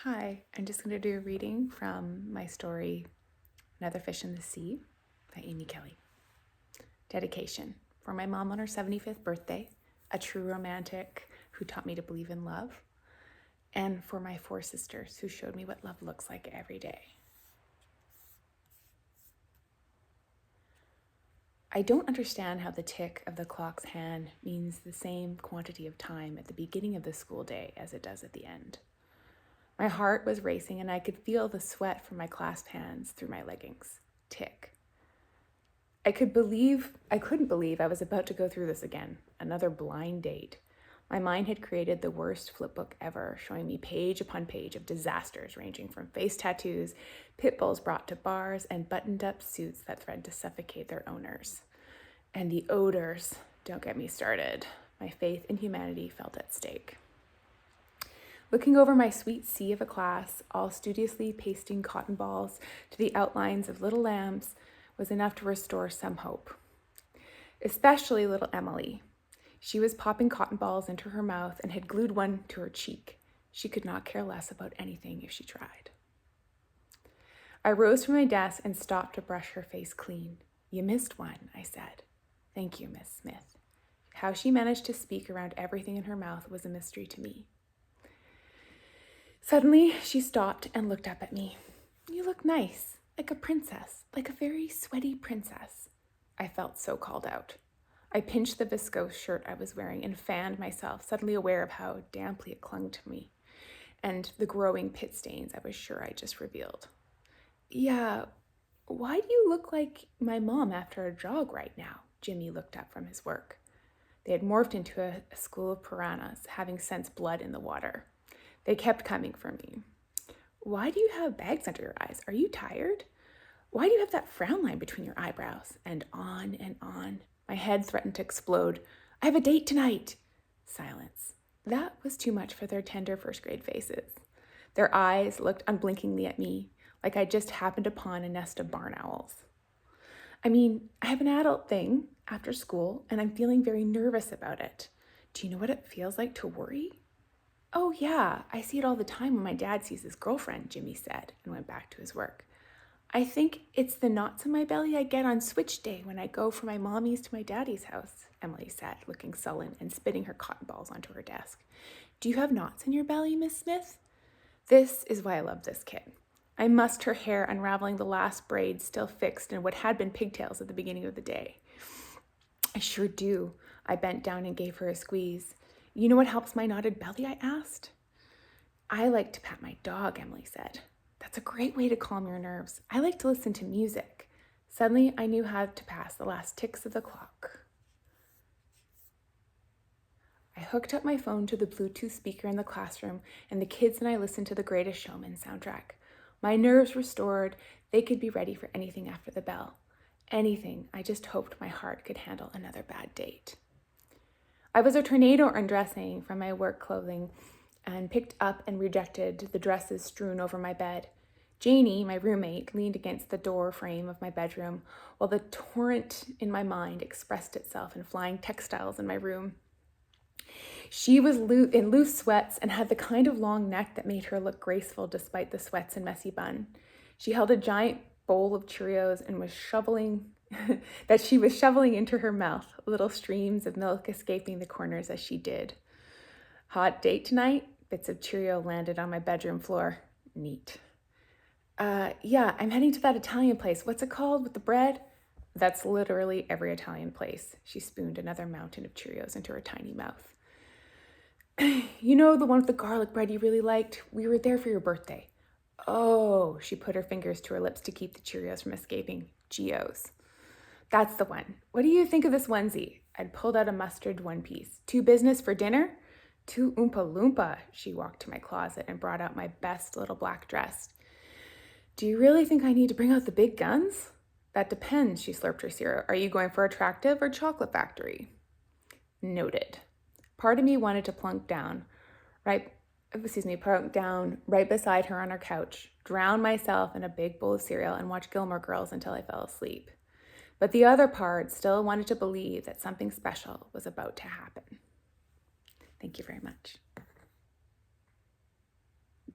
Hi, I'm just going to do a reading from my story, Another Fish in the Sea by Amy Kelly. Dedication. For my mom on her 75th birthday, a true romantic who taught me to believe in love, and for my 4 sisters who showed me what love looks like every day. I don't understand how the tick of the clock's hand means the same quantity of time at the beginning of the school day as it does at the end. My heart was racing and I could feel the sweat from my clasped hands through my leggings. Tick. I couldn't believe I was about to go through this again, another blind date. My mind had created the worst flipbook ever, showing me page upon page of disasters ranging from face tattoos, pit bulls brought to bars, and buttoned-up suits that threatened to suffocate their owners. And the odors, don't get me started. My faith in humanity felt at stake. Looking over my sweet sea of a class, all studiously pasting cotton balls to the outlines of little lambs, was enough to restore some hope. Especially little Emily. She was popping cotton balls into her mouth and had glued one to her cheek. She could not care less about anything if she tried. I rose from my desk and stopped to brush her face clean. "You missed one," I said. "Thank you, Miss Smith." How she managed to speak around everything in her mouth was a mystery to me. Suddenly, she stopped and looked up at me. "You look nice, like a princess, like a very sweaty princess." I felt so called out. I pinched the viscose shirt I was wearing and fanned myself, suddenly aware of how damply it clung to me, and the growing pit stains I was sure I just revealed. "Yeah, why do you look like my mom after a jog right now?" Jimmy looked up from his work. They had morphed into a school of piranhas, having sensed blood in the water. They kept coming for me. "Why do you have bags under your eyes? Are you tired? Why do you have that frown line between your eyebrows?" And on and on. My head threatened to explode. "I have a date tonight." Silence. That was too much for their tender first grade faces. Their eyes looked unblinkingly at me, like I'd just happened upon a nest of barn owls. I have an adult thing after school, and I'm feeling very nervous about it. Do you know what it feels like to worry? "Oh, yeah, I see it all the time when my dad sees his girlfriend," Jimmy said, and went back to his work. "I think it's the knots in my belly I get on switch day when I go from my mommy's to my daddy's house," Emily said, looking sullen and spitting her cotton balls onto her desk. "Do you have knots in your belly, Miss Smith?" This is why I love this kid. I mussed her hair, unraveling the last braid still fixed in what had been pigtails at the beginning of the day. "I sure do." I bent down and gave her a squeeze. "You know what helps my knotted belly?" I asked. "I like to pat my dog," Emily said. "That's a great way to calm your nerves. I like to listen to music." Suddenly, I knew how to pass the last ticks of the clock. I hooked up my phone to the Bluetooth speaker in the classroom, and the kids and I listened to the Greatest Showman soundtrack. My nerves restored, they could be ready for anything after the bell. Anything. I just hoped my heart could handle another bad date. I was a tornado undressing from my work clothing and picked up and rejected the dresses strewn over my bed. Janie, my roommate, leaned against the door frame of my bedroom while the torrent in my mind expressed itself in flying textiles in my room. She was in loose sweats and had the kind of long neck that made her look graceful despite the sweats and messy bun. She held a giant bowl of Cheerios and was shoveling into her mouth, little streams of milk escaping the corners as she did. "Hot date tonight?" Bits of Cheerio landed on my bedroom floor. Neat. Yeah, I'm heading to that Italian place. What's it called with the bread?" "That's literally every Italian place." She spooned another mountain of Cheerios into her tiny mouth. "You know the one with the garlic bread you really liked? We were there for your birthday." "Oh," she put her fingers to her lips to keep the Cheerios from escaping. "Geos." "That's the one. What do you think of this onesie?" I'd pulled out a mustard one piece. "Too business for dinner?" "Too Oompa Loompa." She walked to my closet and brought out my best little black dress. "Do you really think I need to bring out the big guns?" "That depends," she slurped her cereal. "Are you going for Attractive or Chocolate Factory?" Noted. Part of me wanted to plunk down right beside her on her couch, drown myself in a big bowl of cereal, and watch Gilmore Girls until I fell asleep. But the other part still wanted to believe that something special was about to happen. Thank you very much.